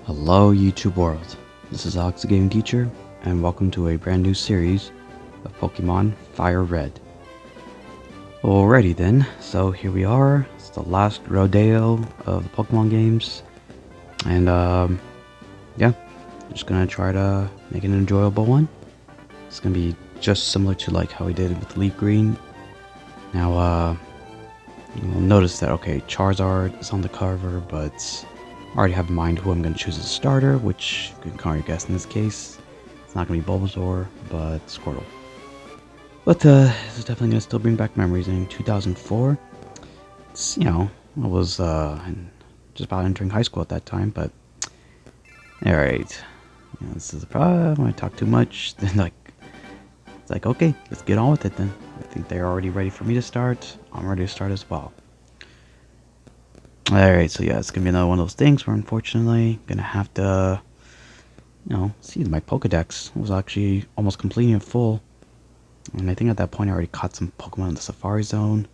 Hello YouTube world, this is Alex the Gaming Teacher, and welcome to a brand new series of Pokemon Fire Red. Alrighty then, so here we are, it's the last rodeo of the Pokemon games, and yeah, just gonna try to make an enjoyable one. It's gonna be just similar to like how we did with Leaf Green. Now you'll notice that, okay, Charizard is on the cover, but I already have in mind who I'm going to choose as a starter, which you can kind of guess in this case. It's not going to be Bulbasaur, but Squirtle. But this is definitely going to still bring back memories. In 2004, it's, I was just about entering high school at that time, but alright. This is a problem. When I talk too much, then it's like, okay, let's get on with it then. I think they're already ready for me to start. I'm ready to start as well. Alright, so yeah, it's gonna be another one of those things where unfortunately gonna have to, see my Pokedex was actually almost completely in full. And I think at that point I already caught some Pokemon in the Safari Zone.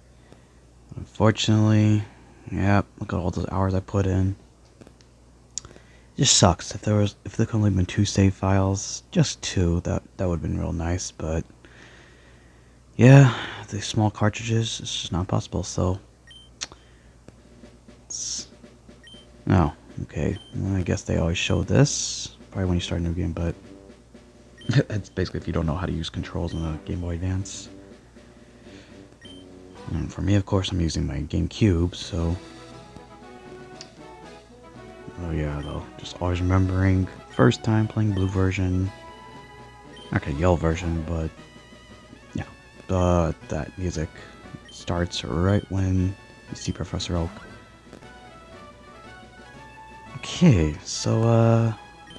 Unfortunately, yeah, look at all those hours I put in. It just sucks. If there could only been 2 save files, just 2, that would have been real nice, but yeah, the small cartridges, it's just not possible, so oh, okay. Well, I guess they always show this. Probably when you start a new game, but it's basically if you don't know how to use controls on a Game Boy Advance. And for me, of course, I'm using my GameCube, so... Oh yeah, though. Just always remembering first time playing blue version. Okay, yellow version, but... Yeah. But that music starts right when you see Professor Oak. Okay, so,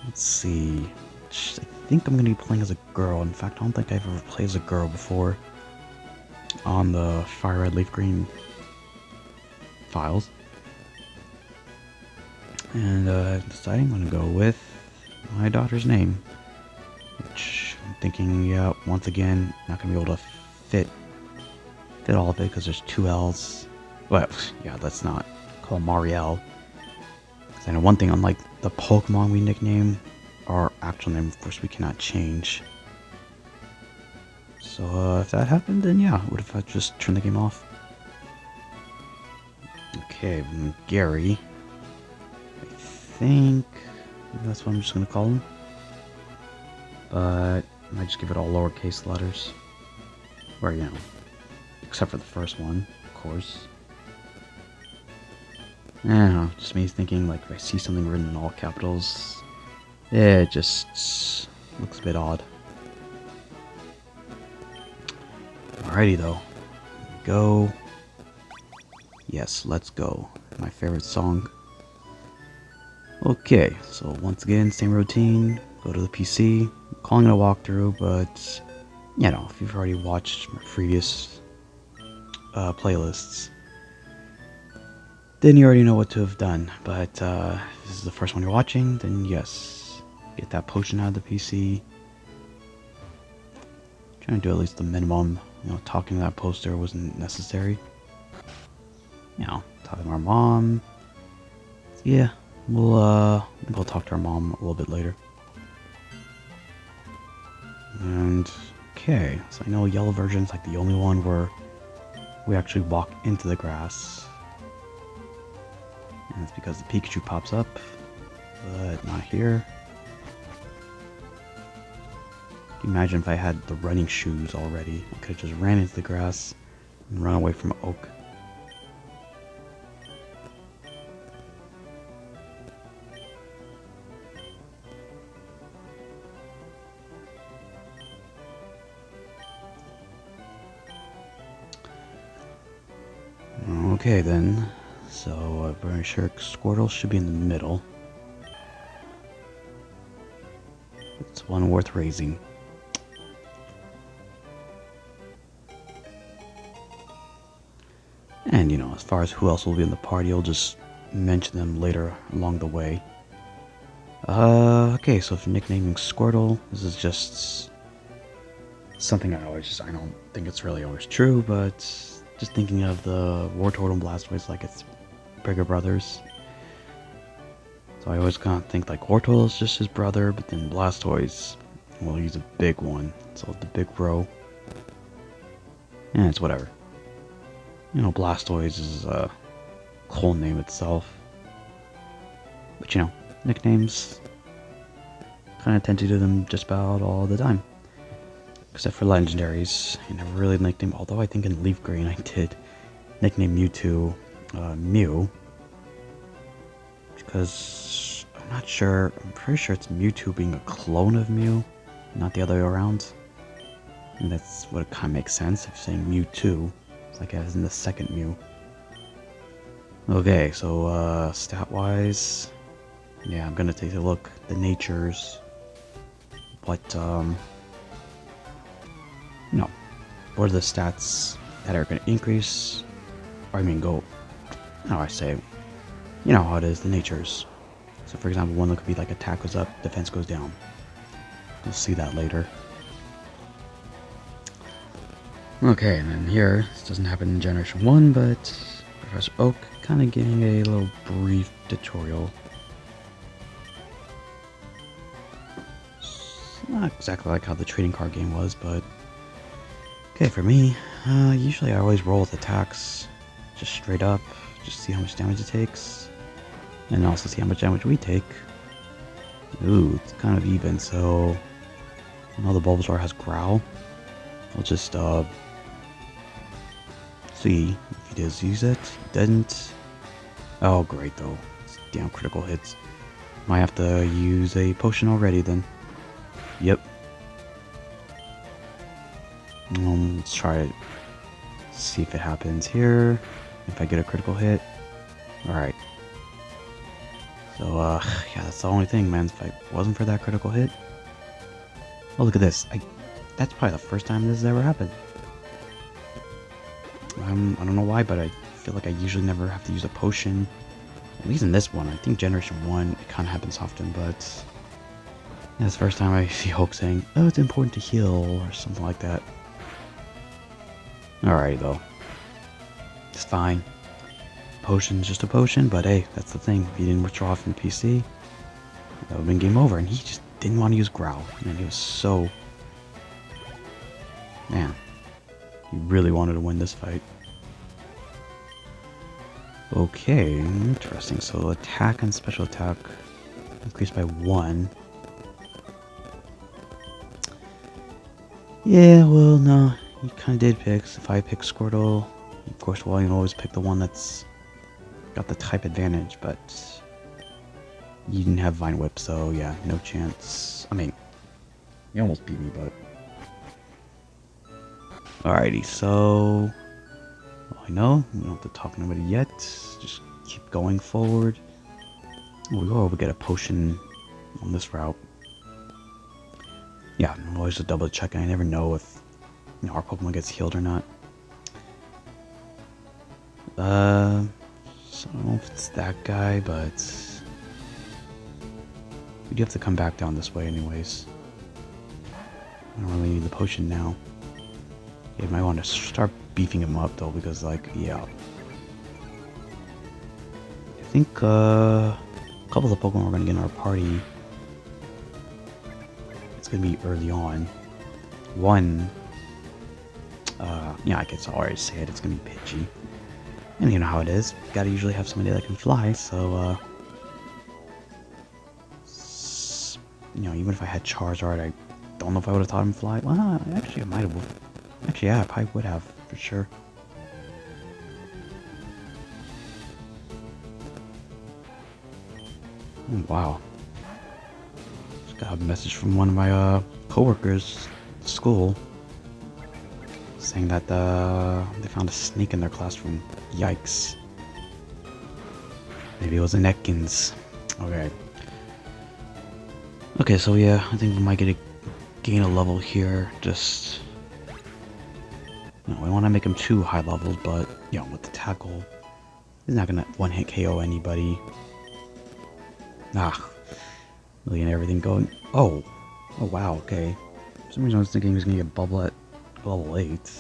let's see. I think I'm gonna be playing as a girl. In fact, I don't think I've ever played as a girl before on the Fire Red Leaf Green files. And, deciding I'm gonna go with my daughter's name. Which, I'm thinking, yeah, once again, not gonna be able to fit all of it because there's 2 L's. Well, yeah, let's not call Marielle. I know one thing, unlike the Pokemon we nickname, our actual name, of course, we cannot change. So if that happened, then yeah, what if I just turned the game off? Okay, Gary. I think that's what I'm just gonna call him. But I might just give it all lowercase letters. Or, except for the first one, of course. I don't know, just me thinking, like, if I see something written in all capitals, it just looks a bit odd. Alrighty, though. Go. Yes, let's go. My favorite song. Okay, so once again, same routine. Go to the PC. I'm calling it a walkthrough, but, if you've already watched my previous playlists, then you already know what to have done. But if this is the first one you're watching, then yes, get that potion out of the PC. Trying to do at least the minimum. Talking to that poster wasn't necessary. Talking to our mom. So yeah, we'll talk to our mom a little bit later. And okay, so I know yellow version's like the only one where we actually walk into the grass. And it's because the Pikachu pops up, but not here. Can you imagine if I had the running shoes already? I could have just ran into the grass and run away from Oak. Okay then. So, I'm very sure Squirtle should be in the middle. It's one worth raising. And, as far as who else will be in the party, I'll just mention them later along the way. Okay, so if you're nicknaming Squirtle, this is just something I don't think it's really always true, but just thinking of the Wartortle and Blastoise like it's bigger brothers. So I always kind of think like Squirtle is just his brother, but then Blastoise, well, he's a big one. So the big bro. And it's whatever. You know, Blastoise is a cool name itself. But you know, nicknames kind of tend to do them just about all the time. Except for legendaries. I never really nicknamed, although I think in Leaf Green I did nickname Mewtwo Mew. Because I'm not sure, I'm pretty sure it's Mewtwo being a clone of Mew, not the other way around. And that's what it kind of makes sense if saying Mewtwo. It's like as in the second Mew. Okay, so stat-wise, yeah, I'm gonna take a look at the natures. What no, what are the stats that are gonna increase? Or I mean, go. How do I say? You know how it is, the natures. So, for example, one could be like attack goes up, defense goes down. You'll see that later. Okay, and then here, this doesn't happen in Generation 1, but Professor Oak kind of giving a little brief tutorial. It's not exactly like how the trading card game was, but okay, for me, usually I always roll with attacks, just straight up, just see how much damage it takes, and also see how much damage we take. Ooh, it's kind of even, so I know the Bulbasaur has Growl. I'll just see if he does use it. He didn't. Oh, great though. It's damn critical hits. Might have to use a potion already then. Yep. Let's try it. See if it happens here. If I get a critical hit. Alright. So, yeah, that's the only thing, man. If it wasn't for that critical hit. Oh, look at this. That's probably the first time this has ever happened. I don't know why, but I feel like I usually never have to use a potion. At least in this one. I think Generation 1, it kind of happens often, but yeah, it's the first time I see Hulk saying, oh, it's important to heal, or something like that. Alright, though. It's fine. Potion's just a potion, but hey, that's the thing. If he didn't withdraw from the PC, that would have been game over, and he just didn't want to use Growl. Man, he was so... Man. He really wanted to win this fight. Okay, interesting. So attack and special attack increased by 1. Yeah, well, no. He kind of did pick. If I pick Squirtle, of course, well, you can always pick the one that's got the type advantage, but you didn't have Vine Whip, so yeah, no chance. I mean, you almost beat me, but... Alrighty, so... Well, I know, we don't have to talk to nobody yet. Just keep going forward. We'll get a potion on this route. Yeah, I'm always a double check. I never know if our Pokemon gets healed or not. So I don't know if it's that guy, but we do have to come back down this way anyways. I don't really need the potion now. You might want to start beefing him up though, because like, yeah. I think a couple of the Pokemon we're going to get in our party, it's going to be early on. One, yeah, I guess I'll already say it, it's going to be Pidgey. And you know how it is, gotta usually have somebody that can fly, so, you know, even if I had Charizard, I don't know if I would have taught him fly. Well, actually, I might have. Actually, yeah, I probably would have, for sure. Oh, wow. Just got a message from one of my, coworkers at school saying that, they found a snake in their classroom. Yikes. Maybe it was an Ekans. Okay. Okay, so yeah, I think we might gain a level here. Just... No, we don't want to make him too high levels, but, you know, with the tackle, he's not gonna one-hit KO anybody. Ah. Really getting everything going. Oh. Oh, wow, okay. For some reason I was thinking he was gonna get Bubble at level 8.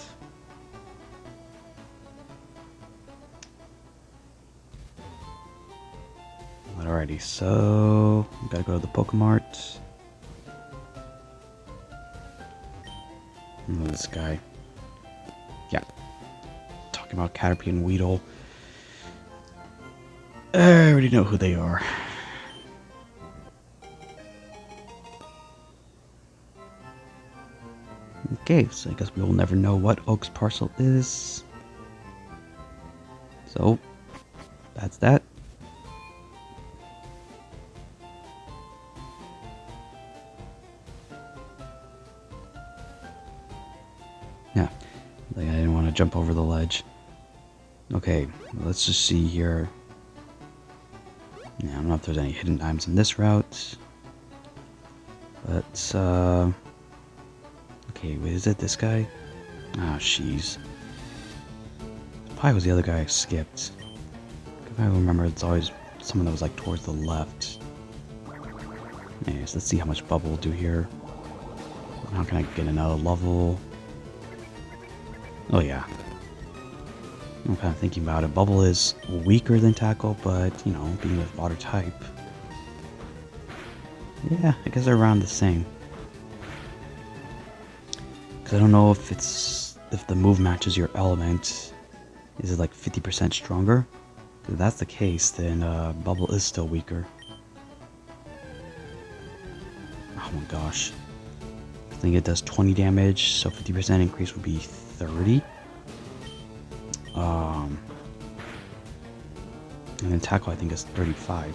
Alright, Alrighty, so we gotta go to the Pokemart. Oh, this guy. Yeah. Talking about Caterpie and Weedle. I already know who they are. Okay, so I guess we will never know what Oak's parcel is. So, that's that. Yeah, like I didn't want to jump over the ledge. Okay, let's just see here. Yeah, I don't know if there's any hidden items in this route. But, okay, wait, is it this guy? Ah, jeez. Probably was the other guy I skipped. If I remember, it's always someone that was like towards the left. Anyways, let's see how much Bubble will do here. How can I get another level? Oh yeah. I'm kind of thinking about it. Bubble is weaker than Tackle, but, you know, being a water type. Yeah, I guess they're around the same. Because I don't know if if the move matches your element. Is it like 50% stronger? If that's the case, then Bubble is still weaker. Oh my gosh. I think it does 20 damage, so 50% increase would be 30. And then Tackle I think is 35.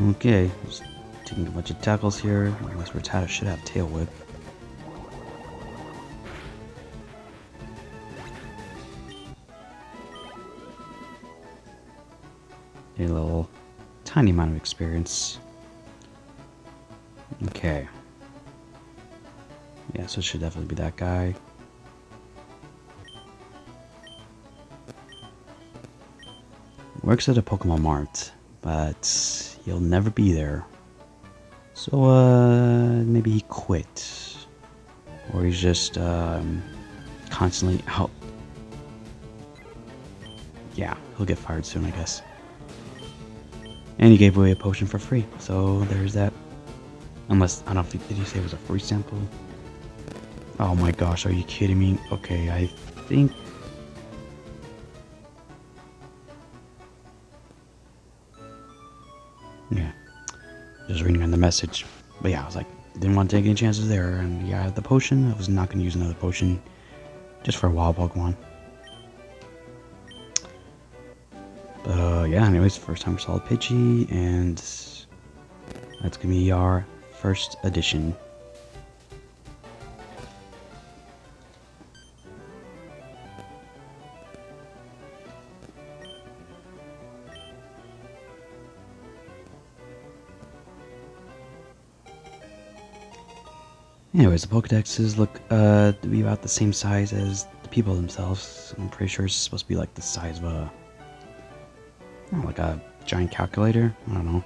Okay, just taking a bunch of tackles here. Unless Rattata should have Tail Whip. A little tiny amount of experience. Okay. Yeah, so it should definitely be that guy. Works at a Pokemon Mart, but he'll never be there. So, maybe he quit. Or he's just, constantly out. Yeah, he'll get fired soon, I guess. And he gave away a potion for free, so there's that. Unless, I don't think, did you say it was a free sample? Oh my gosh, are you kidding me? Okay, I think... Yeah. Just reading on the message. But yeah, I was like, didn't want to take any chances there. And yeah, the potion, I was not going to use another potion. Just for a wild Pokemon. But yeah, anyways, first time for Solid Pidgey. And that's going to be our first edition. Anyways, the Pokedexes look to be about the same size as the people themselves. I'm pretty sure it's supposed to be like the size of a... oh, like a giant calculator? I don't know.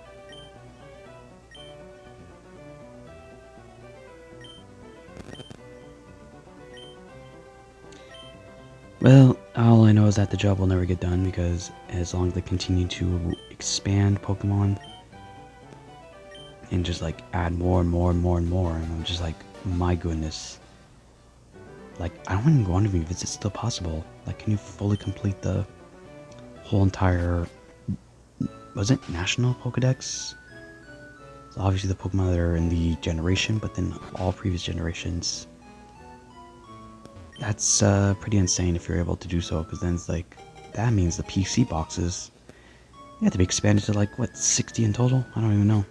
Well, all I know is that the job will never get done because as long as they continue to expand Pokemon and just like add more and more and more and more, and I'm just like, my goodness. Like, I don't even wonder if it's still possible. Like, can you fully complete the whole entire... was it National Pokedex? So obviously the Pokemon that are in the generation, but then all previous generations. That's pretty insane if you're able to do so, because then it's like, that means the PC boxes, they have to be expanded to like, what, 60 in total? I don't even know.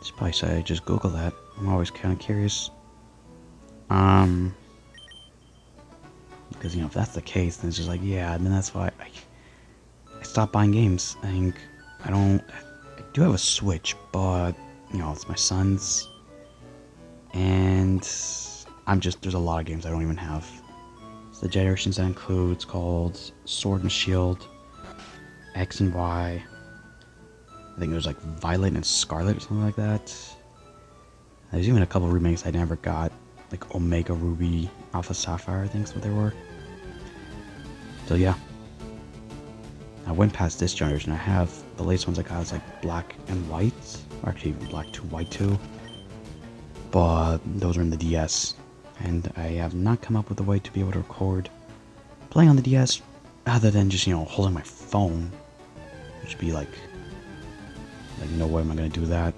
Should probably say just Google that. I'm always kind of curious. Because, you know, if that's the case, then it's just like, yeah, and then that's why I stopped buying games. I think I do have a Switch, but, you know, it's my son's. And there's a lot of games I don't even have. So the generations that include, it's called Sword and Shield, X and Y. I think there's like Violet and Scarlet or something like that. There's even a couple remakes I never got. like Omega Ruby, Alpha Sapphire, I think is what they were. So yeah. I went past this generation. I have the latest ones I got is like black and white. Or actually black 2, white 2. But those are in the DS. And I have not come up with a way to be able to record playing on the DS other than just, holding my phone. Which would be like no way am I going to do that.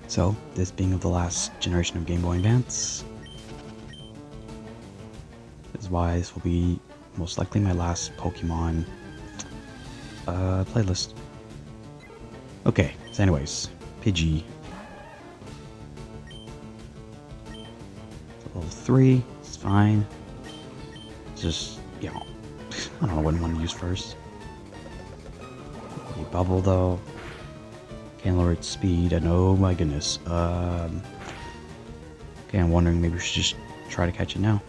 So, this being of the last generation of Game Boy Advance is why this will be most likely my last Pokemon playlist. Okay, so anyways, Pidgey. Level 3, it's fine. It's just, I don't know what I want to use first. A bubble though. Can't lower its speed, and oh my goodness. Okay, I'm wondering maybe we should just try to catch it now.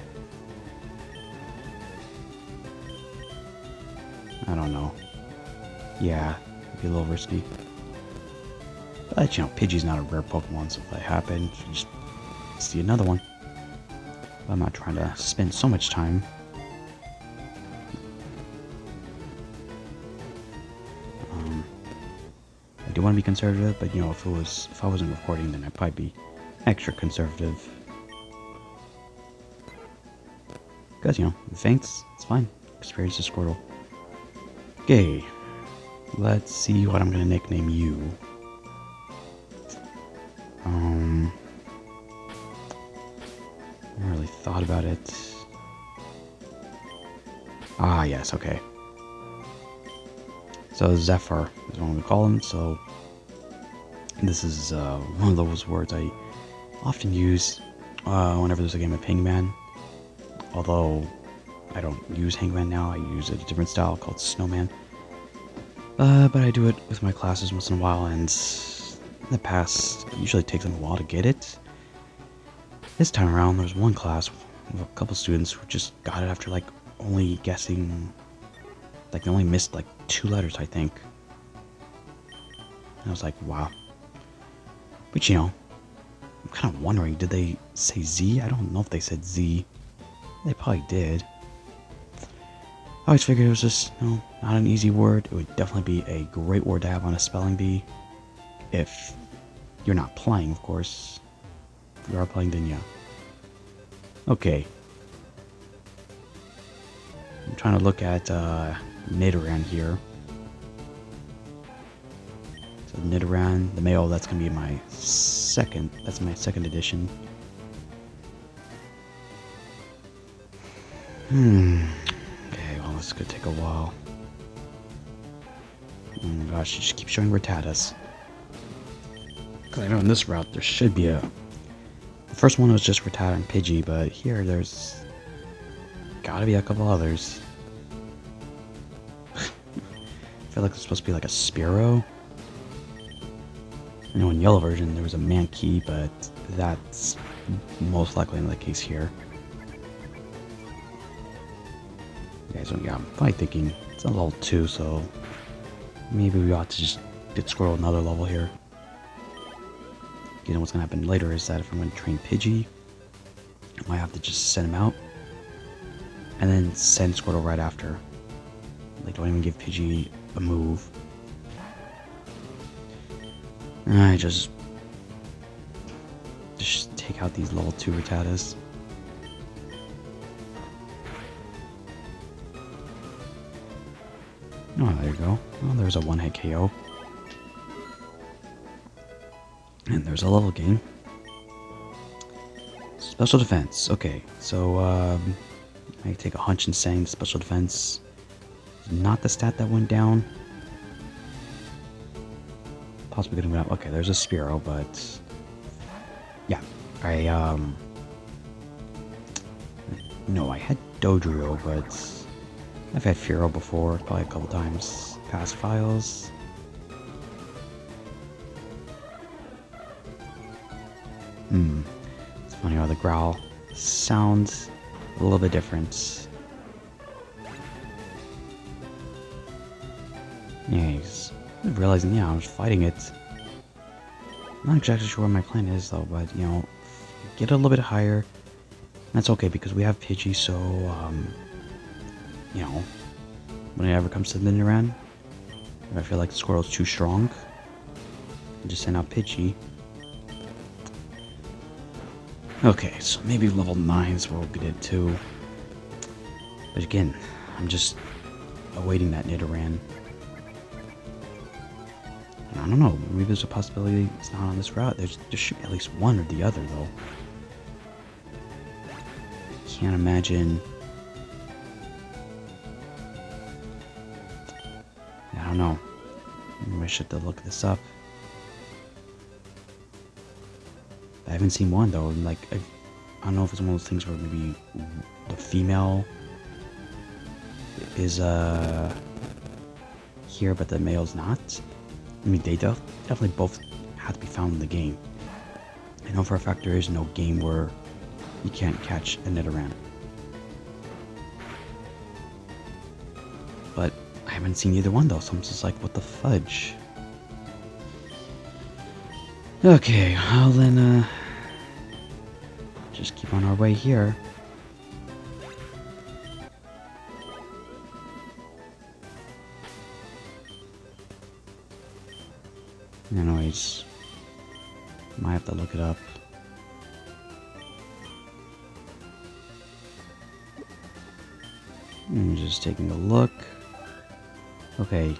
I don't know. Yeah, it'd be a little risky. But, Pidgey's not a rare Pokemon, so if that happens, you just see another one. But I'm not trying to spend so much time. I do want to be conservative, but if I wasn't recording, then I'd probably be extra conservative. Because, it faints, it's fine. Experience the Squirtle. Okay, let's see what I'm gonna nickname you. I haven't really thought about it. Ah, yes, okay. So Zephyr is what we call him. So this is one of those words I often use whenever there's a game of Hangman. Although I don't use Hangman now, I use a different style called Snowman. But I do it with my classes once in a while, and in the past, it usually takes them a while to get it. This time around, there was one class with a couple students who just got it after only guessing. They only missed 2 letters, I think. And I was like, wow. But I'm kind of wondering, did they say Z? I don't know if they said Z. They probably did. I always figured it was just, not an easy word. It would definitely be a great word to have on a spelling bee. If you're not playing, of course. If you are playing, then yeah. Okay. I'm trying to look at Nidoran here. So Nidoran, the male, that's going to be my second edition. Okay, well, this could take a while. Oh my gosh, you just keep showing Rattatas. Because I know in this route there should be a... The first one was just Rattata and Pidgey, but here there's gotta be a couple others. I feel like it's supposed to be like a Spearow. I know in yellow version there was a Mankey, but that's most likely not the case here. Okay, so yeah, I'm probably thinking it's a level 2, so maybe we ought to just get Squirtle another level here. You know what's gonna happen later is that if I'm gonna train Pidgey, I might have to just send him out and then send Squirtle right after. Don't even give Pidgey a move. I just take out these level 2 Rattatas. Oh, there you go. Well, there's a one-hit KO. And there's a level gain. Special defense. Okay, so I take a hunch in saying special defense is not the stat that went down. Possibly gonna go up. Okay, there's a Spearow, but yeah, no, I had Dodrio, but I've had Fearow before, probably a couple times. Past files. It's funny how the growl sounds a little bit different. Yes. I'm realizing, I was fighting it. I'm not exactly sure where my plan is though, but get a little bit higher. That's okay because we have Pidgey, so, you know, when it ever comes to the Nidoran, if I feel like the Squirtle's too strong, I just send out Pidgey. Okay, so maybe level 9 is where we'll get it to. But again, I'm just awaiting that Nidoran. And I don't know, maybe there's a possibility it's not on this route. There should be at least one or the other, though. Can't imagine. I don't know. Maybe I should have to look this up. I haven't seen one though. Like I don't know if it's one of those things where maybe the female is here, but the male's not. I mean, they definitely both have to be found in the game. I know for a fact there is no game where you can't catch a Nidoran. But I haven't seen either one though, so I'm just like, what the fudge? Okay, well then, just keep on our way here. Anyways, might have to look it up. I'm just taking a look. Okay.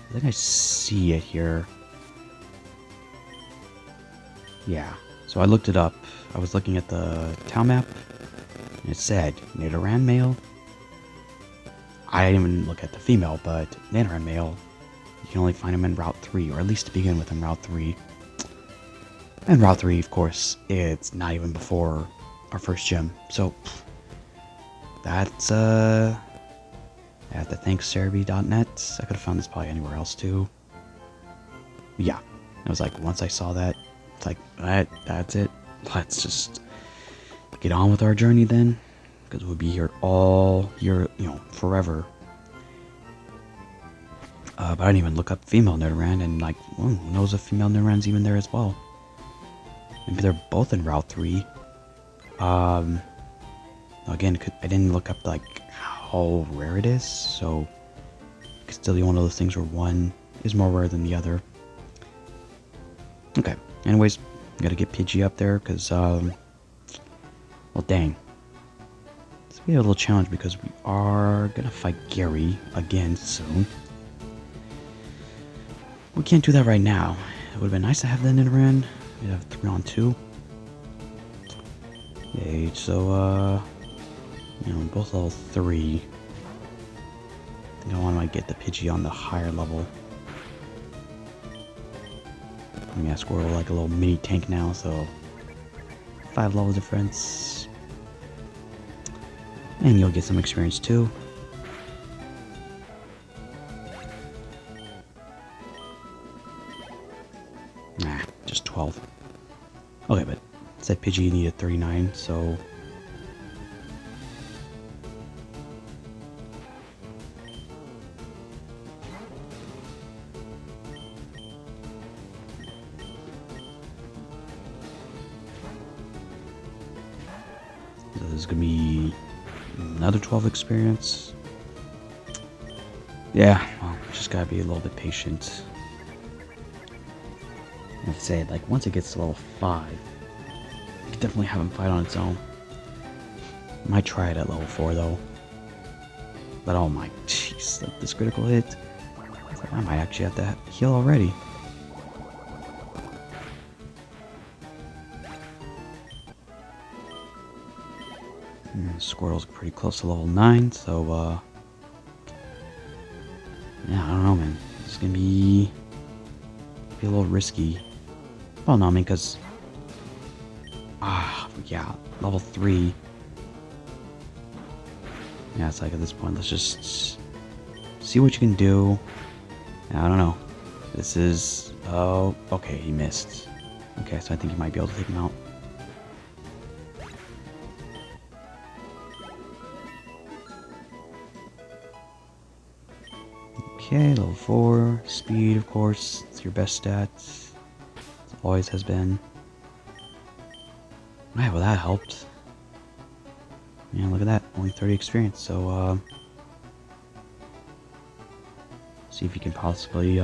I think I see it here. Yeah. So I looked it up. I was looking at the town map, and it said Nidoran male. I didn't even look at the female, but Nidoran male, you can only find him in Route 3, or at least to begin with in Route 3. And Route 3, of course, it's not even before our first gym. So, that's, I have to thank Cerebi.net. I could have found this probably anywhere else, too. Yeah. I was like, once I saw that, it's like, that's it. Let's just get on with our journey then. Because we'll be here all year, forever. But I didn't even look up female Nidoran, and like, who knows if female Nidoran's even there as well. Maybe they're both in Route 3. Again, I didn't look up like how rare it is, so it could still be one of those things where one is more rare than the other. Okay, anyways, gotta get Pidgey up there, because, well dang. It's gonna be a little challenge because we are gonna fight Gary again soon. We can't do that right now. It would have been nice to have that Nidoran. We'd have 3-on-2. Yay, so, both level 3. I think I want to get the Pidgey on the higher level. I mean, Squirtle like a little mini tank now, so 5 level difference. And you'll get some experience too. Nah, just 12. Okay, but it said Pidgey needed 39, so... So this is gonna be another 12 experience. Yeah, well, just gotta be a little bit patient. Like I say, like once it gets to level 5, you can definitely have him fight on its own. Might try it at level 4 though. But oh my jeez, like this critical hit. Like, I might actually have to heal already. Squirtle's pretty close to level 9, so yeah, I don't know, man. It's gonna be a little risky. Well, no, I mean, because yeah, level 3. Yeah, it's like at this point, let's just see what you can do. I don't know. This is... Oh, okay, he missed. Okay, so I think you might be able to take him out. Okay, level 4. Speed, of course. It's your best stats. always has been. Yeah, well that helped. Yeah, look at that, only 30 experience, so see if you can possibly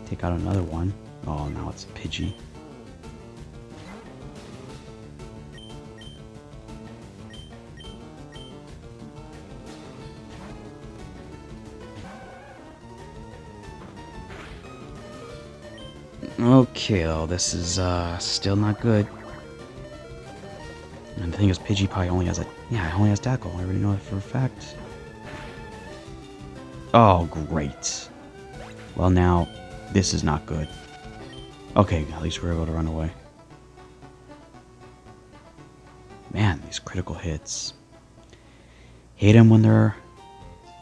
take out another one. Oh, now it's a Pidgey. Okay, though, this is still not good. And the thing is, Pidgey probably only has it only has Tackle. I already know that for a fact. Oh, great. Well, now, this is not good. Okay, at least we're able to run away. Man, these critical hits. Hate them when they're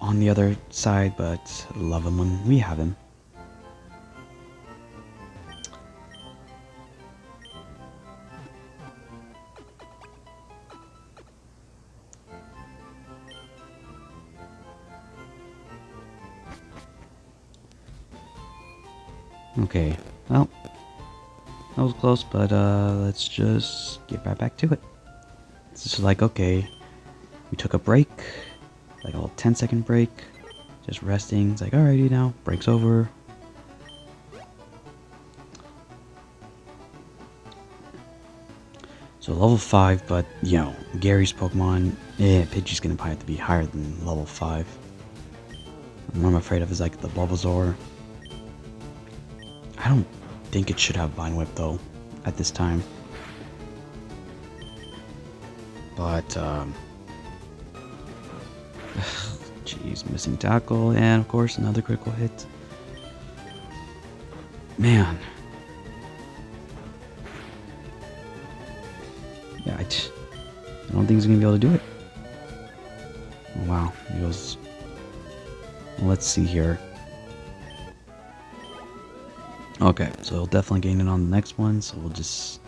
on the other side, but love them when we have them. Okay, well, that was close, but let's just get right back to it. It's just like, okay, we took a break, like a little 10-second break, just resting. It's like, alrighty now, break's over. So level 5, but, you know, Gary's Pokemon, Pidgey's gonna probably have to be higher than level 5. And what I'm afraid of is like the Bulbasaur. I don't think it should have Vine Whip though, at this time. But, jeez, missing Tackle, and of course another critical hit. Man. Yeah, I don't think he's gonna be able to do it. Oh, wow, he goes. Well, let's see here. Okay, so he'll definitely gain it on the next one, so we'll just...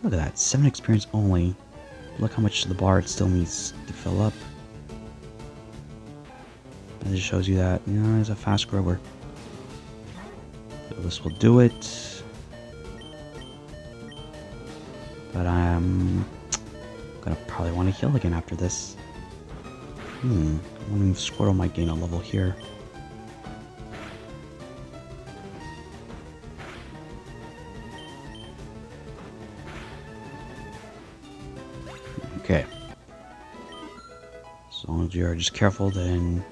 look at that, 7 experience only. Look how much the bar it still needs to fill up. And it just shows you that, you know, it's a fast grower. So this will do it. But I'm gonna probably want to heal again after this. I wonder if Squirtle might gain a level here. Okay. As long as you're just careful, then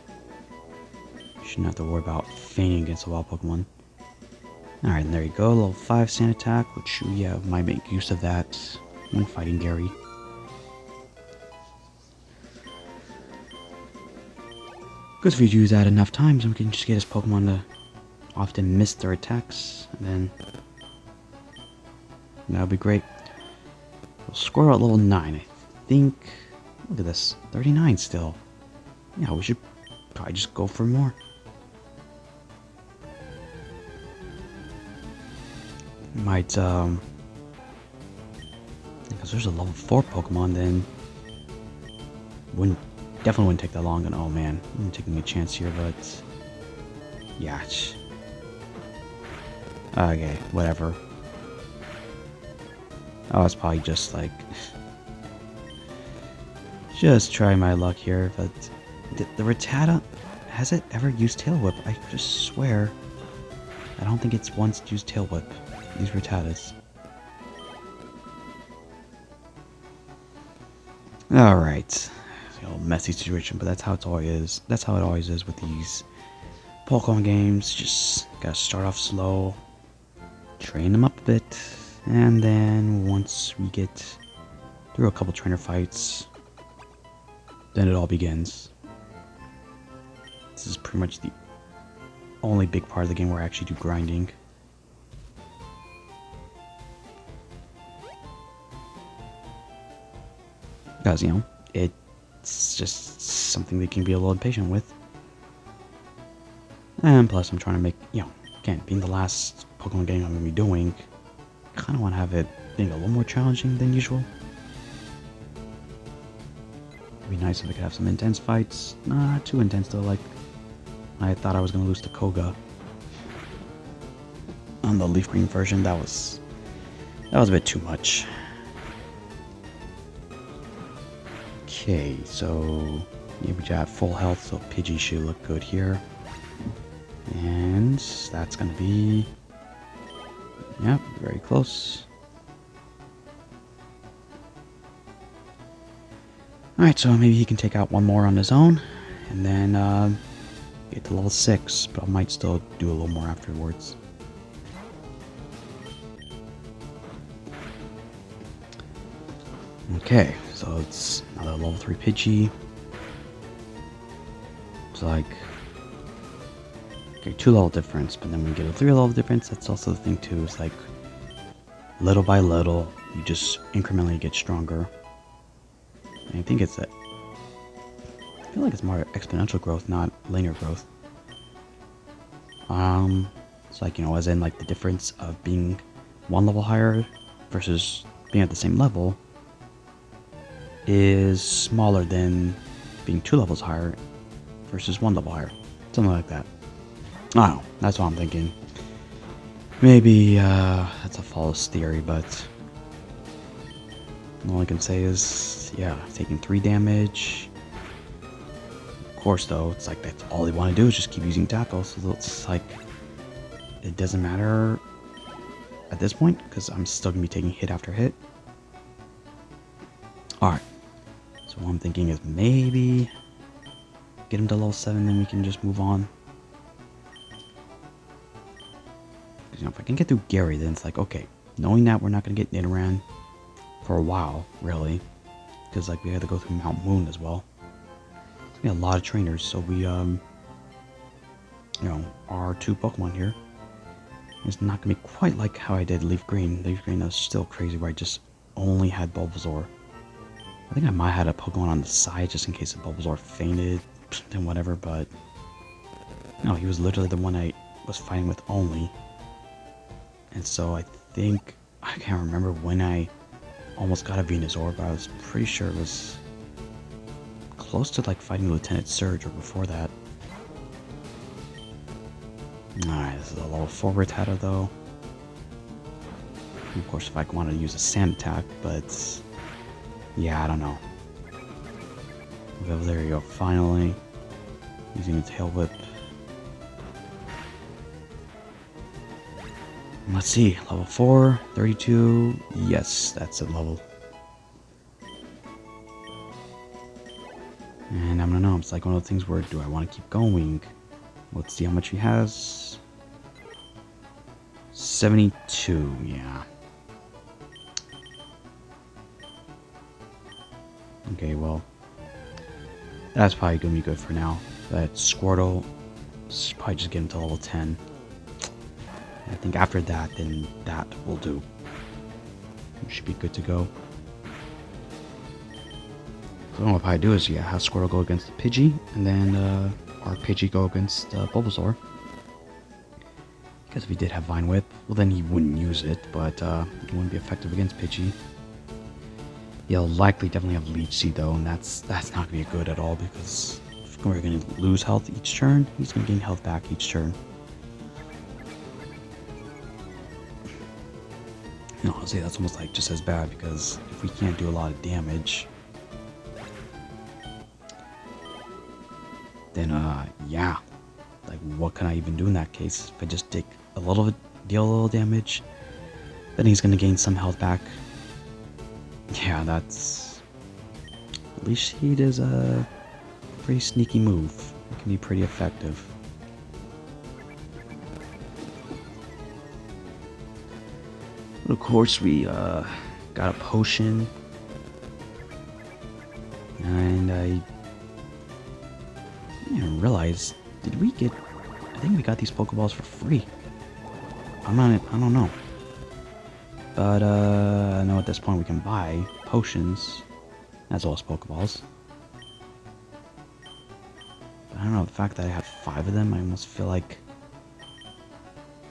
you shouldn't have to worry about feigning against a wild Pokemon. Alright, and there you go, level 5 Sand Attack, which might make use of that when fighting Gary. Because if you use that enough times, we can just get his Pokemon to often miss their attacks, and then that would be great. We'll score at level 9, I think. Look at this, 39 still. Yeah, we should probably just go for more. Might, because there's a level 4 Pokemon, then definitely wouldn't take that long. And oh man, I'm taking a chance here, but yeah. Okay, whatever. Oh, it's probably just like just try my luck here, but the Rattata, has it ever used Tail Whip? I just swear I don't think it's once used Tail Whip. These Rattatas. Alright. A little messy situation, but that's how it always is. That's how it always is with these Pokemon games. Just gotta start off slow, train them up a bit, and then once we get through a couple trainer fights, then it all begins. This is pretty much the only big part of the game where I actually do grinding. Because, you know, it's just something they can be a little impatient with. And plus, I'm trying to make, you know, again, being the last Pokemon game I'm going to be doing, kind of want to have it being a little more challenging than usual. It'd be nice if I could have some intense fights. Not too intense though, like I thought I was going to lose to Koga. on the leaf green version, that was a bit too much. Okay, so yeah, we have full health, so Pidgey should look good here. And that's gonna be, yeah, very close. Alright, so maybe he can take out one more on his own, and then get to level 6, but I might still do a little more afterwards. Okay, so it's another level 3 Pidgey. It's like, okay, 2 level difference, but then we get a 3 level difference. That's also the thing too, it's like, little by little, you just incrementally get stronger. And I think it's that, I feel like it's more exponential growth, not linear growth. It's like, you know, as in like the difference of being 1 level higher versus being at the same level is smaller than being 2 levels higher versus 1 level higher. Something like that. I don't know, that's what I'm thinking. Maybe that's a false theory, but all I can say is, yeah, taking 3 damage. Of course, though, it's like that's all they want to do is just keep using tackle, so it's like it doesn't matter at this point because I'm still gonna be taking hit after hit. Alright, so what I'm thinking is maybe get him to level 7, then we can just move on. You know, if I can get through Gary, then it's like, okay, knowing that we're not gonna get Nidoran for a while, really, because like we had to go through Mount Moon as well. We have a lot of trainers, so we you know, our 2 Pokemon here is not gonna be quite like how I did Leaf Green. Leaf Green was still crazy, where I just only had Bulbasaur. I think I might have had a Pokemon on the side just in case the Bulbasaur fainted, then whatever, but no, he was literally the one I was fighting with only. And so I think, I can't remember when I almost got a Venusaur, but I was pretty sure it was close to like fighting Lieutenant Surge or before that. Alright, this is a level 4 Rattata though. Of course, if I wanted to use a sand attack, but yeah, I don't know. Well, there you go, finally. Using a tail whip. Let's see, level 4, 32. Yes, that's a level. And I don't know, it's like one of the things where do I want to keep going? Let's see how much he has. 72, yeah. Okay, well, that's probably going to be good for now. That Squirtle, probably just get him to level 10. I think after that, then that will do. We should be good to go. So what I'll probably do is, yeah, have Squirtle go against the Pidgey, and then our Pidgey go against Bulbasaur. Because if he did have Vine Whip, well then he wouldn't use it, but it wouldn't be effective against Pidgey. He'll likely definitely have Leech Seed though, and that's not going to be good at all, because if we're going to lose health each turn, he's going to gain health back each turn. You know, honestly, that's almost like just as bad, because if we can't do a lot of damage, then yeah, like what can I even do in that case? If I just take a little bit, deal a little damage, then he's gonna gain some health back. Yeah, that's, Leech Seed is a pretty sneaky move. It can be pretty effective. But of course, we got a potion, and I didn't realize, did we get, I think we got these Pokeballs for free. I don't know. But I know at this point we can buy potions as well as Pokeballs. But I don't know, the fact that I have 5 of them, I almost feel like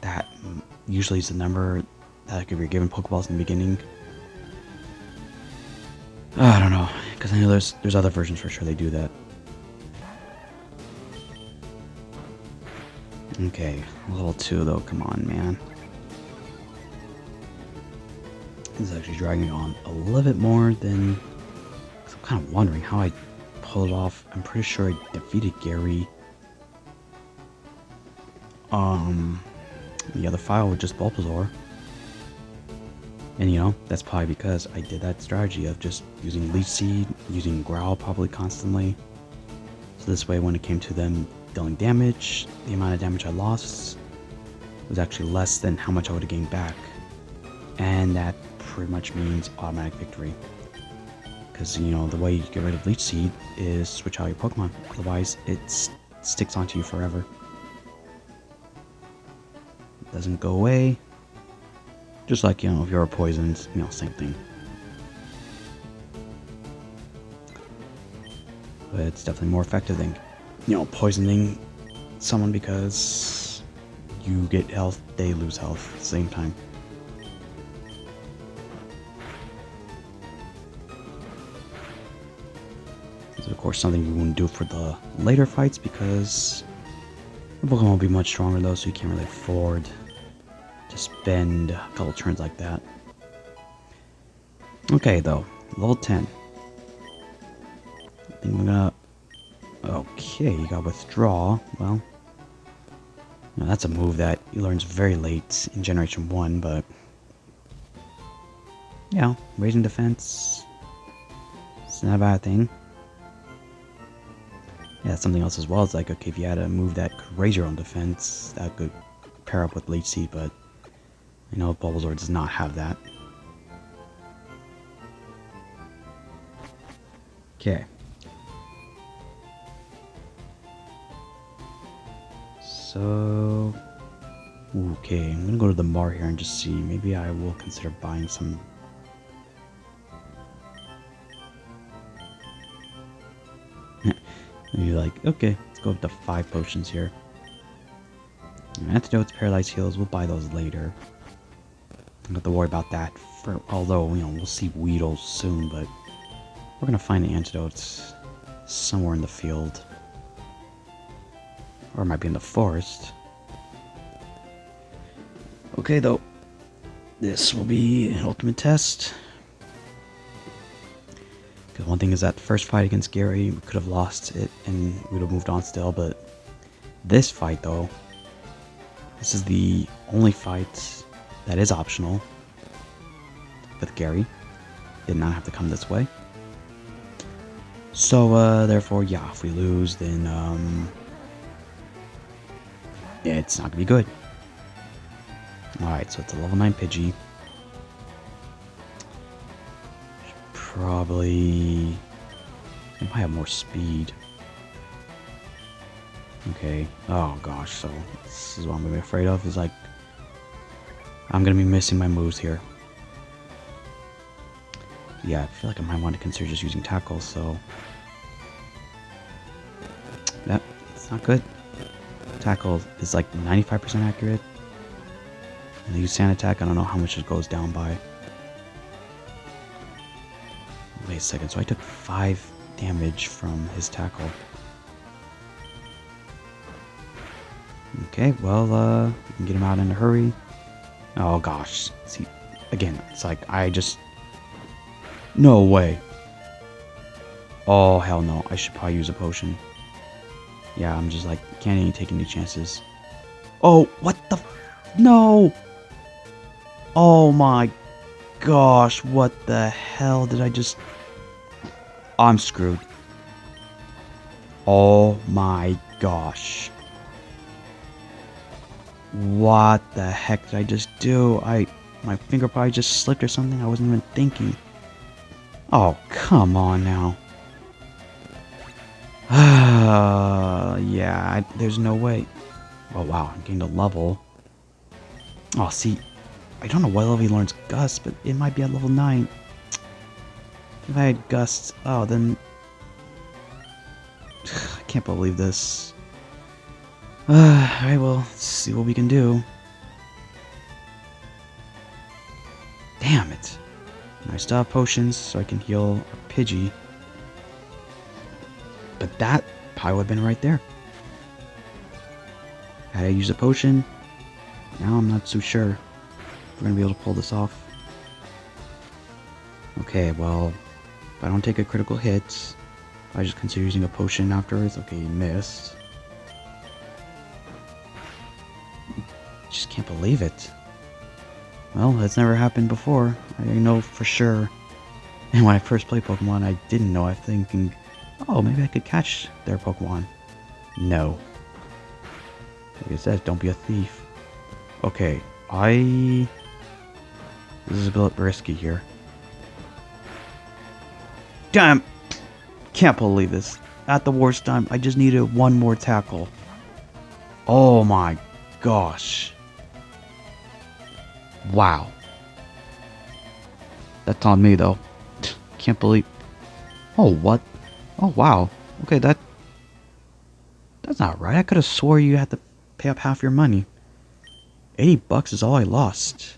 that usually is the number that if you're given Pokeballs in the beginning. I don't know, because I know there's other versions for sure they do that. Okay, level 2 though, come on, man. This is actually dragging on a little bit more than... I'm kind of wondering how I pulled it off. I'm pretty sure I defeated Gary. The other file with just Bulbasaur. And you know, that's probably because I did that strategy of just using Leech Seed, using Growl probably constantly. So this way when it came to them dealing damage, the amount of damage I lost was actually less than how much I would have gained back. And that pretty much means automatic victory. Because, you know, the way you get rid of Leech Seed is switch out your Pokemon. Otherwise, it sticks onto you forever. It doesn't go away. Just like, you know, if you're poisoned, you know, same thing. But it's definitely more effective than, you know, poisoning someone because you get health, they lose health at the same time. This is, of course, something you wouldn't do for the later fights because the Pokemon will be much stronger though, so you can't really afford to spend a couple turns like that. Okay, though. Level 10. I think we're gonna... Okay, you got Withdraw. Well, you know, that's a move that he learns very late in Generation 1, but... Yeah, raising defense... It's not a bad thing. Yeah, something else as well. It's like, okay, if you had a move that could raise your own defense, that could pair up with Leech Seed, but... I know Bulbasaur does not have that. Okay. So... Okay, I'm gonna go to the Mar here and just see. Maybe I will consider buying some... Maybe like, okay, let's go up to 5 potions here. Antidotes, Paralyzed Heals, we'll buy those later. Don't have to worry about that, although, you know, we'll see Weedle soon, but we're gonna find the antidotes somewhere in the field. Or it might be in the forest. Okay, though. This will be an ultimate test. Because one thing is that the first fight against Gary, we could have lost it and we would have moved on still, but this fight, though, this is the only fight that is optional with Gary. Did not have to come this way. So, therefore, yeah, if we lose, then, yeah, it's not gonna be good. Alright, so it's a level 9 Pidgey. Probably... It might have more speed. Okay. Oh, gosh, so this is what I'm gonna be afraid of, is like... I'm gonna be missing my moves here. Yeah, I feel like I might want to consider just using Tackle, so... Yep, it's not good. Tackle is like 95% accurate. And I use Sand Attack, I don't know how much it goes down by. Wait a second, so I took 5 damage from his Tackle. Okay, well, we can get him out in a hurry. Oh gosh, see, again, it's like, I just... No way. Oh, hell no, I should probably use a potion. Yeah, I'm just like, can't even take any chances. Oh, what the... No! Oh my gosh, what the hell did I just... I'm screwed. Oh my gosh. What the heck did I just do? My finger probably just slipped or something. I wasn't even thinking. Oh, come on now. Yeah, there's no way. Oh wow, I gained a level. Oh, see, I don't know what level he learns Gust, but it might be at level 9. If I had Gust, oh, then... I can't believe this. Alright, well, let's see what we can do. Damn it. I still have potions, so I can heal a Pidgey. But that probably would have been right there. Had I used a potion, now I'm not so sure if we're going to be able to pull this off. Okay, well, if I don't take a critical hit, I just consider using a potion afterwards. Okay, you missed. Just can't believe it. Well, that's never happened before. I know for sure. And when I first played Pokemon, I didn't know. I was thinking, oh, maybe I could catch their Pokemon. No. Like I said, don't be a thief. Okay, this is a bit risky here. Damn! Can't believe this. At the worst time, I just needed one more tackle. Oh my gosh. Wow. That's on me though. Can't believe. Oh, what? Oh, wow. Okay, that's not right. I could have swore you had to pay up half your money. $80 is all I lost.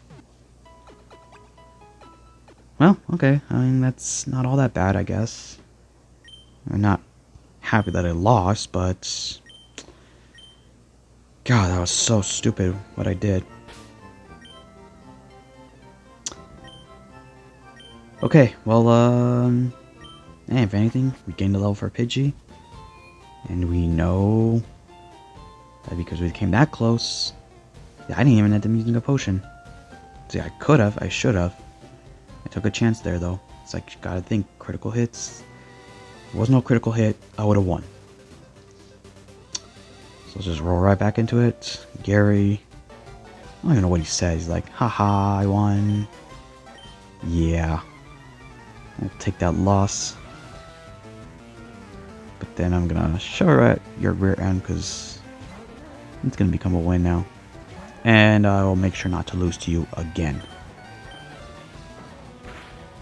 Well, okay. I mean, that's not all that bad, I guess. I'm not happy that I lost, but... God, that was so stupid what I did. Okay, well, if anything, we gained a level for Pidgey. And we know that because we came that close, I didn't even end up using a potion. See, I could have, I should have. I took a chance there, though. It's like, you gotta think, critical hits. If there was no critical hit, I would have won. So let's just roll right back into it. Gary, I don't even know what he says. He's like, haha, I won. Yeah. I'll take that loss. But then I'm gonna shove her at your rear end because it's gonna become a win now. And I will make sure not to lose to you again.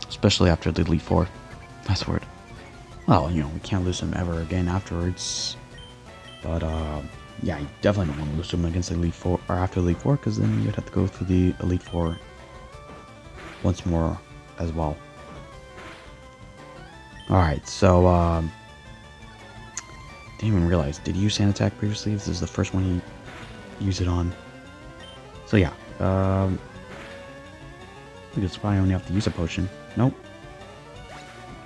Especially after the Elite Four. That's word. Well, you know, we can't lose him ever again afterwards. But, yeah, you definitely don't want to lose to him against the Elite Four, or after the Elite Four, because then you'd have to go through the Elite Four once more as well. Alright, so, didn't even realize, did he use Sand Attack previously? This is the first one he used it on. So yeah, we just probably only have to use a potion. Nope.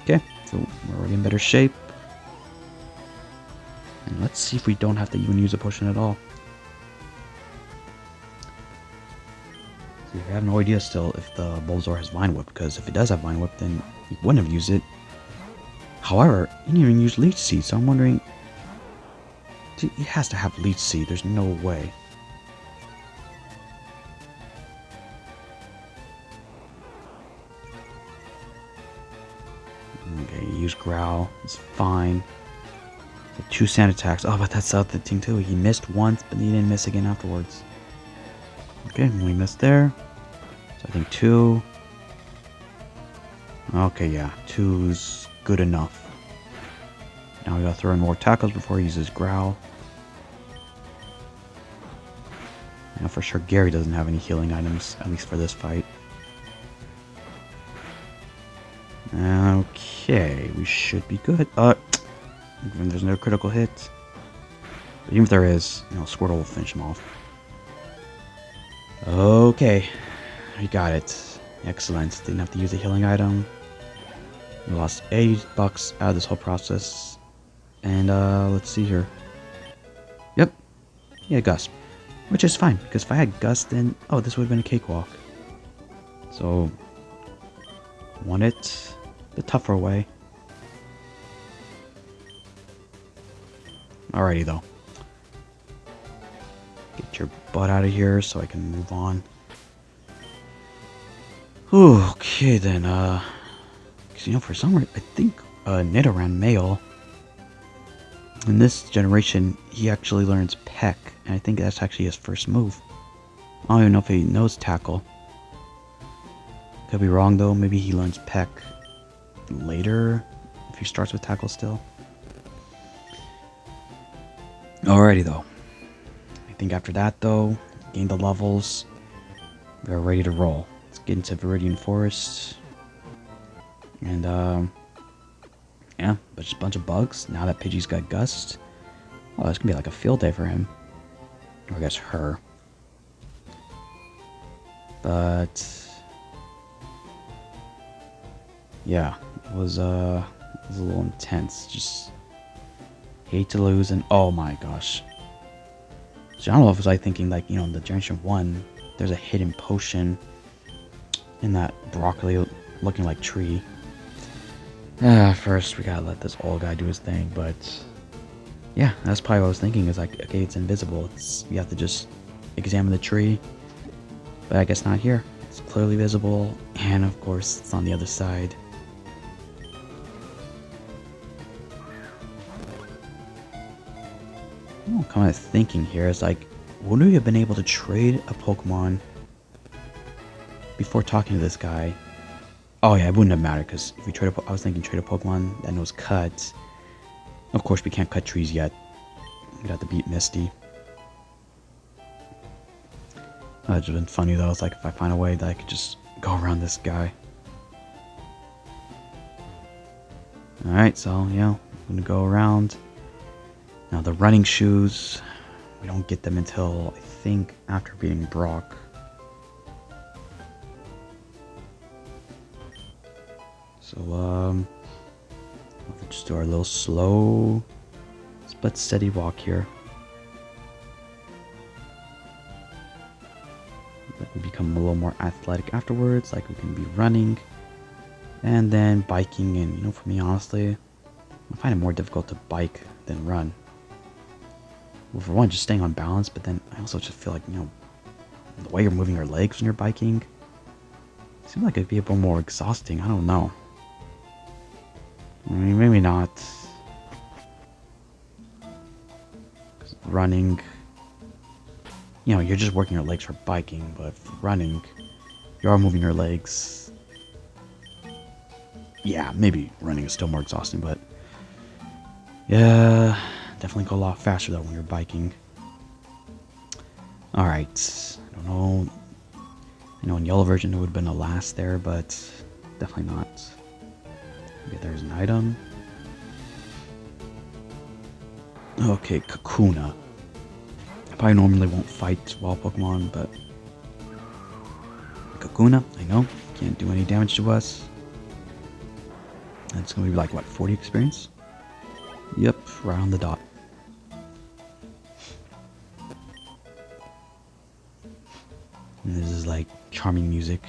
Okay, so we're already in better shape. And let's see if we don't have to even use a potion at all. So I have no idea still if the Bulbasaur has Vine Whip, because if it does have Vine Whip, then he wouldn't have used it. However, he didn't even use Leech Seed, so I'm wondering... He has to have Leech Seed, there's no way. Okay, use Growl, it's fine. So 2 Sand Attacks. Oh, but that's the other thing too. He missed once, but he didn't miss again afterwards. Okay, we missed there. So I think 2. Okay, yeah, 2's good enough. Now we gotta throw in more tackles before he uses Growl. Now for sure Gary doesn't have any healing items, at least for this fight. Okay, we should be good. There's no critical hit. But even if there is, you know, Squirtle will finish him off. Okay, we got it. Excellent. Didn't have to use a healing item. We lost $80 out of this whole process. And let's see here. Yep. Yeah, Gust. Which is fine, because if I had Gust, then oh, this would have been a cakewalk. So want it the tougher way. Alrighty though. Get your butt out of here so I can move on. Okay then, because you know, for some reason, I think Nidoran male in this generation, he actually learns Peck, and I think that's actually his first move. I don't even know if he knows Tackle. Could be wrong though, maybe he learns Peck later, if he starts with Tackle still. Alrighty though. I think after that though, gain the levels, we are ready to roll. Let's get into Viridian Forest. And yeah, but just a bunch of bugs. Now that Pidgey's got Gust. Oh, it's gonna be like a field day for him. Or I guess her. But Yeah, it was a little intense. Just hate to lose, and oh my gosh. So I don't know if it was like thinking like, in the Generation 1, there's a hidden potion in that broccoli looking like tree. First we gotta let this old guy do his thing, but yeah, that's probably what I was thinking, is like, okay, it's invisible. You have to just examine the tree, but I guess not here. It's clearly visible, and of course it's on the other side. I'm kind of thinking here is like, would we have been able to trade a Pokemon before talking to this guy? Oh yeah, it wouldn't have mattered, because if we trade I was thinking trade a Pokemon that knows cut. Of course we can't cut trees yet. We'd have to beat Misty. That'd have been funny though. It's like if I find a way that I could just go around this guy. Alright, so yeah, I'm gonna go around. Now the running shoes, we don't get them until I think after beating Brock. So we'll just do our little slow but steady walk here. We become a little more athletic afterwards, like we can be running and then biking. And for me, honestly, I find it more difficult to bike than run. Well, for one, just staying on balance, but then I also just feel like, the way you're moving your legs when you're biking, it seems like it'd be a bit more exhausting. I don't know. I mean, maybe not. Because running, you're just working your legs for biking, but for running, you are moving your legs. Yeah, maybe running is still more exhausting, but yeah, definitely go a lot faster though when you're biking. Alright, I don't know. I know in yellow version it would have been a last there, but definitely not. Okay, there's an item. Okay, Kakuna. I probably normally won't fight wild Pokemon, but Kakuna, I know, can't do any damage to us. And it's gonna be like, what, 40 experience? Yep, right on the dot. And this is like charming music.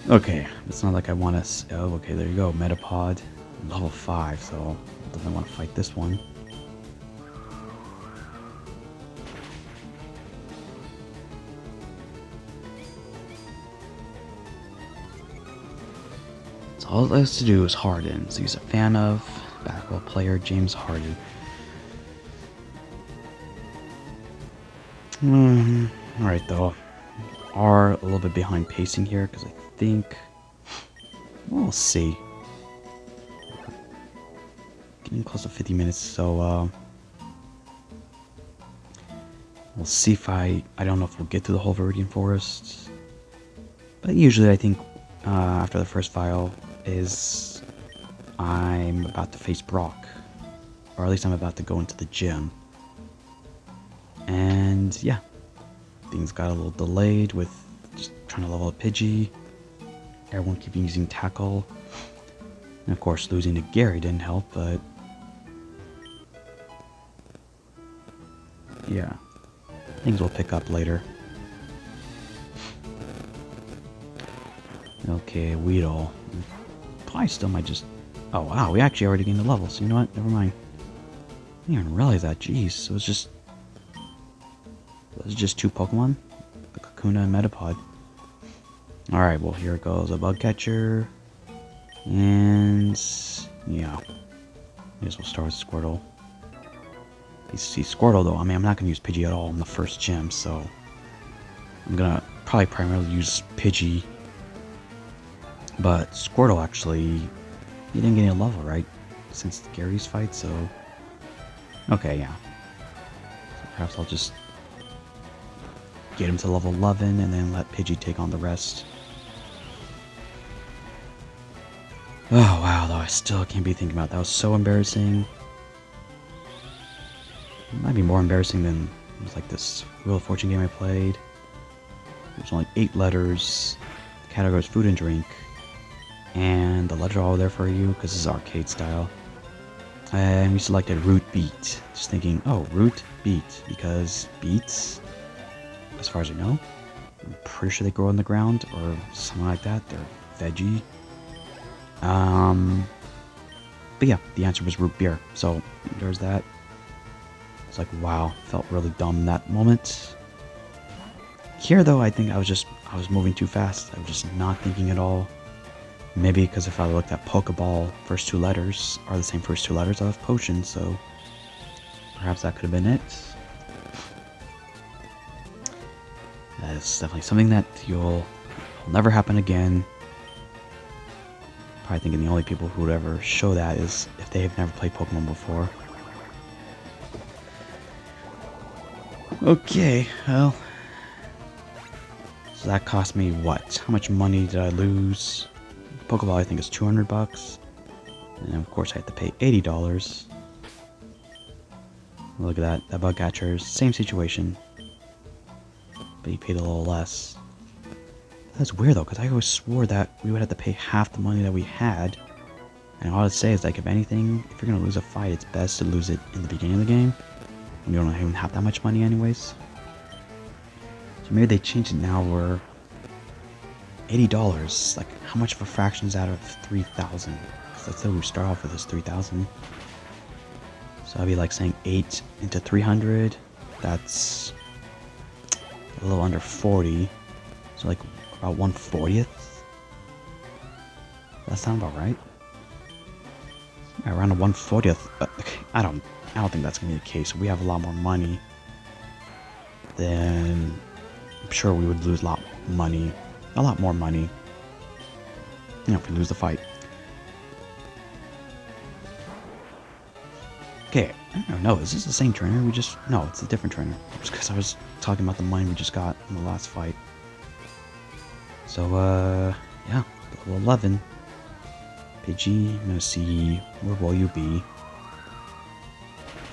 Okay, it's not like I want to. Oh, okay, there you go. Metapod, level 5, so I definitely want to fight this one. So all it has to do is Harden. So he's a fan of basketball player James Harden. Alright though, are a little bit behind pacing here because I think we'll see. Getting close to 50 minutes, so we'll see if I don't know if we'll get through the whole Viridian Forest. But usually I think after the first file is I'm about to face Brock. Or at least I'm about to go into the gym. And yeah, things got a little delayed with just trying to level up Pidgey. Everyone keeping using Tackle. And of course losing to Gary didn't help, but yeah, things will pick up later. Okay, Weedle. Probably still might just... Oh wow, we actually already gained the level, so you know what? Never mind. I didn't even realize that, jeez. So it's just... Those are just 2 Pokemon? The Kakuna and Metapod. Alright, well here it goes. A Bug Catcher. And... yeah. I guess we'll start with Squirtle. You see Squirtle though, I mean I'm not going to use Pidgey at all in the first gym, so... I'm going to probably primarily use Pidgey. But Squirtle actually... He didn't get any level, right? Since Gary's fight, so... Okay, yeah. So perhaps I'll just... get him to level 11 and then let Pidgey take on the rest. Oh wow, though I still can't be thinking about that. Was so embarrassing. It might be more embarrassing than it was like this Wheel of Fortune game I played. There's only 8 letters. The category is food and drink. And the letters are all there for you because this is arcade style. And we selected root beet. Just thinking, oh, root beet, because beets, as far as I know, I'm pretty sure they grow on the ground or something like that. They're veggie. But yeah, the answer was root beer. So there's that. It's like, wow, felt really dumb in that moment. Here though, I think I was moving too fast. I was just not thinking at all. Maybe because if I looked at Pokeball, first two letters are the same first two letters of potion, so perhaps that could have been it. That's definitely something that will never happen again. Probably thinking the only people who would ever show that is if they have never played Pokemon before. Okay, well, so that cost me what? How much money did I lose? Pokeball I think is $200, and of course I have to pay $80. Look at that, that bug catcher, same situation, but he paid a little less. That's weird though, because I always swore that we would have to pay half the money that we had, and all I'd say is like, if anything, if you're gonna lose a fight, it's best to lose it in the beginning of the game, when you don't even have that much money anyways. So maybe they changed it now where $80, like how much of a fraction is out of 3,000? Because let's say we start off with this 3,000. So I'd be like saying 8 into 300, that's a little under 40. So like about 1/40th. That sound about right? Yeah, around a 1/40th, but I don't think that's gonna be the case. We have a lot more money, then I'm sure we would lose a lot more money, you know, if we lose the fight. Okay, I don't know, is this the same trainer? No, it's a different trainer. Just because I was talking about the money we just got in the last fight. So, yeah, level 11. Pidgey, I'm gonna see, where will you be?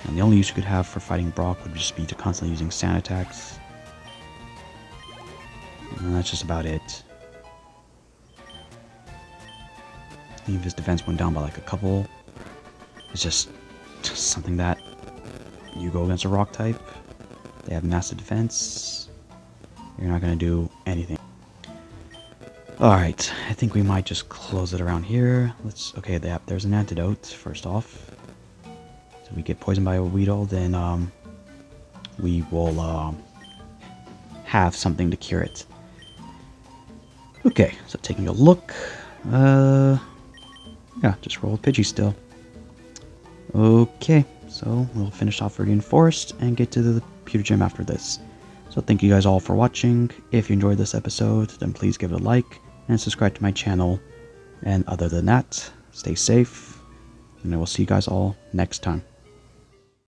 And the only use you could have for fighting Brock would just be to constantly using sand attacks. And that's just about it. Even if his defense went down by like a couple, it's just something that you go against a rock type, they have massive defense, you're not going to do anything. Alright, I think we might just close it around here. Okay, there's an antidote, first off. So we get poisoned by a Weedle, then we will have something to cure it. Okay, so taking a look, yeah, just roll with Pidgey still. Okay, so we'll finish off Viridian Forest and get to the computer gym after this. So thank you guys all for watching. If you enjoyed this episode, then please give it a like and subscribe to my channel. And other than that, stay safe, and I will see you guys all next time.